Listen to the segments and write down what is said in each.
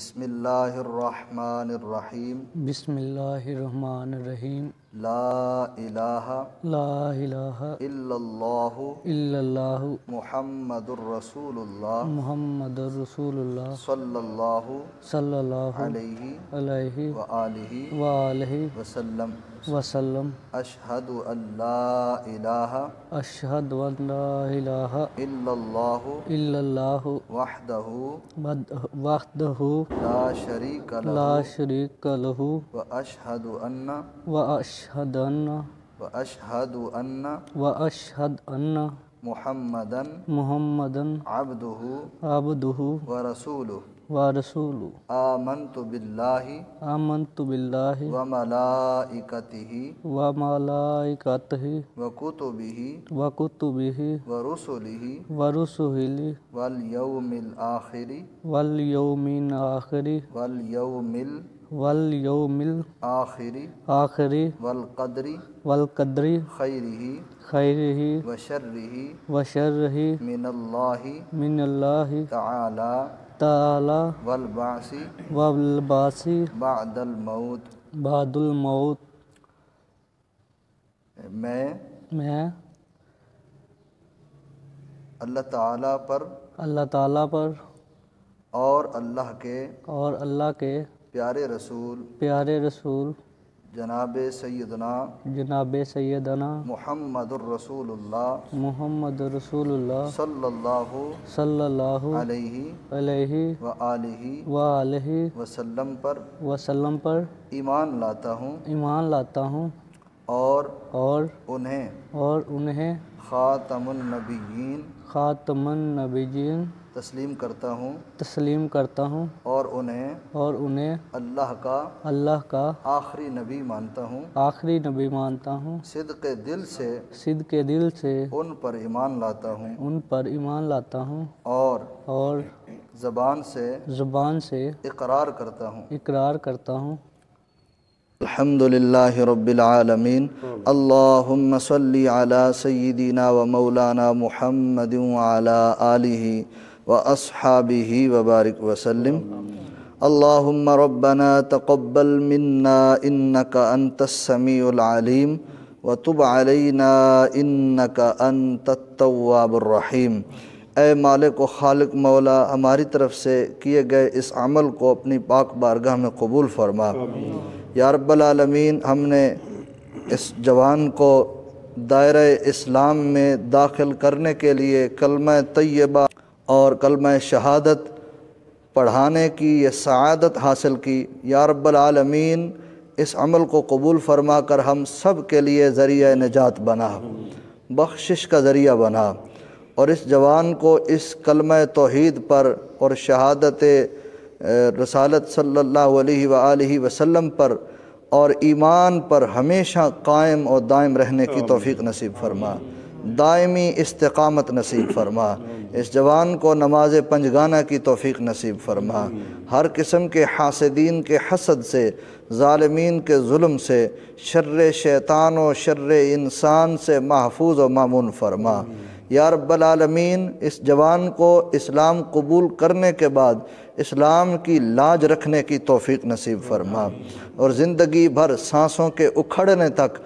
بسم اللہ الرحمن الرحیم بسم اللہ الرحمن الرحیم لا الہ لا الہ الا اللہ الا اللہ محمد الرسول اللہ محمد الرسول اللہ صلی اللہ صلی اللہ علیہ علیہ وآلہ وآلہ وسلم وسلم اشہد ان لا الہ اشہد ان لا الہ الا اللہ الا اللہ وحدہ وحدہ لا شریک لا لہ شریک لہ واشہد ان واشہد ان محمدًا محمدن عبدہ عبدہ ورسولہ ورسولہ آمنت باللہ آمنت باللہ وملائکتہ وملائکتہ وکتبہ وکتبہ ورسلہ ورسلہ والیوم الآخر والیوم الآخر والیوم الآخر آخر والقدر والقدر خیرہ خیرہ وشرہ وشرہ من اللہ من اللہ تعالی تعالی والبعث والبعث بعد الموت۔ بعد الموت۔ میں اللہ تعالیٰ پر اور اللہ کے پیارے رسول جناب سیدنا محمد الرسول اللہ صلی اللہ علیہ وآلہ وسلم پر ایمان لاتا ہوں اور انہیں خاتم النبیین تسلیم کرتا ہوں اور انہیں اللہ کا آخری نبی مانتا ہوں صدق دل سے ان پر ایمان لاتا ہوں اور زبان سے اقرار کرتا ہوں الحمدللہ رب العالمین اللہم صلی علی سیدنا و مولانا محمد وعلی آلہ واصحابہ وبارک وسلم اللہم ربنا تقبل منا انکا انت السمیع العلیم وتب علینا انکا انت التواب الرحیم۔ اے مالک و خالق مولا، ہماری طرف سے کیے گئے اس عمل کو اپنی پاک بارگاہ میں قبول فرما۔ یا رب العالمین، ہم نے اس جوان کو دائرہ اسلام میں داخل کرنے کے لیے کلمہ طیبہ اور کلمہ شہادت پڑھانے کی یہ سعادت حاصل کی۔ یا رب العالمین، اس عمل کو قبول فرما کر ہم سب کے لیے ذریعہ نجات بنا، بخشش کا ذریعہ بنا، اور اس جوان کو اس کلمہ توحید پر اور شہادت رسالت صلی اللہ علیہ وآلہ وسلم پر اور ایمان پر ہمیشہ قائم اور دائم رہنے کی توفیق نصیب فرما، دائمی استقامت نصیب فرما۔ اس جوان کو نماز پنجگانہ کی توفیق نصیب فرما، ہر قسم کے حاسدین کے حسد سے، ظالمین کے ظلم سے، شر شیطان و شر انسان سے محفوظ و مامون فرما۔ یا رب العالمین، اس جوان کو اسلام قبول کرنے کے بعد اسلام کی لاج رکھنے کی توفیق نصیب فرما، اور زندگی بھر سانسوں کے اکھڑنے تک،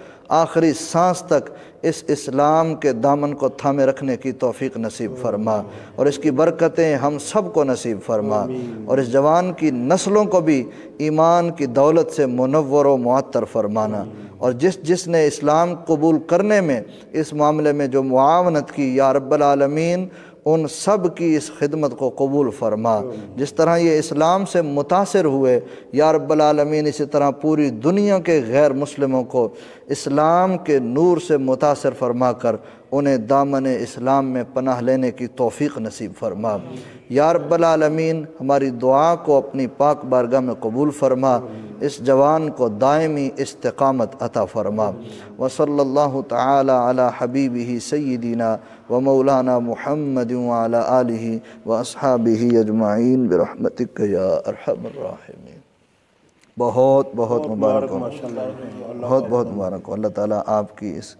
آخری سانس تک اس اسلام کے دامن کو تھامے رکھنے کی توفیق نصیب فرما، اور اس کی برکتیں ہم سب کو نصیب فرما، اور اس جوان کی نسلوں کو بھی ایمان کی دولت سے منور و معطر فرمانا، اور جس نے اسلام قبول کرنے میں اس معاملے میں جو معاونت کی، یا رب العالمین ان سب کی اس خدمت کو قبول فرما۔ جس طرح یہ اسلام سے متاثر ہوئے، یا رب العالمین اسی طرح پوری دنیا کے غیر مسلموں کو اسلام کے نور سے متاثر فرما کر انہیں دامن اسلام میں پناہ لینے کی توفیق نصیب فرما۔ یا رب العالمین، ہماری دعا کو اپنی پاک بارگاہ میں قبول فرما، اس جوان کو دائمی استقامت عطا فرما۔ وصلی اللہ تعالی علی حبیبہ سیدنا و مولانا محمد وعلی آلہ واصحابہ اجمعین برحمتک یا ارحم الراحمین۔ بہت بہت مبارک ہو، بہت بہت مبارک ہو۔ اللہ تعالیٰ آپ کی اس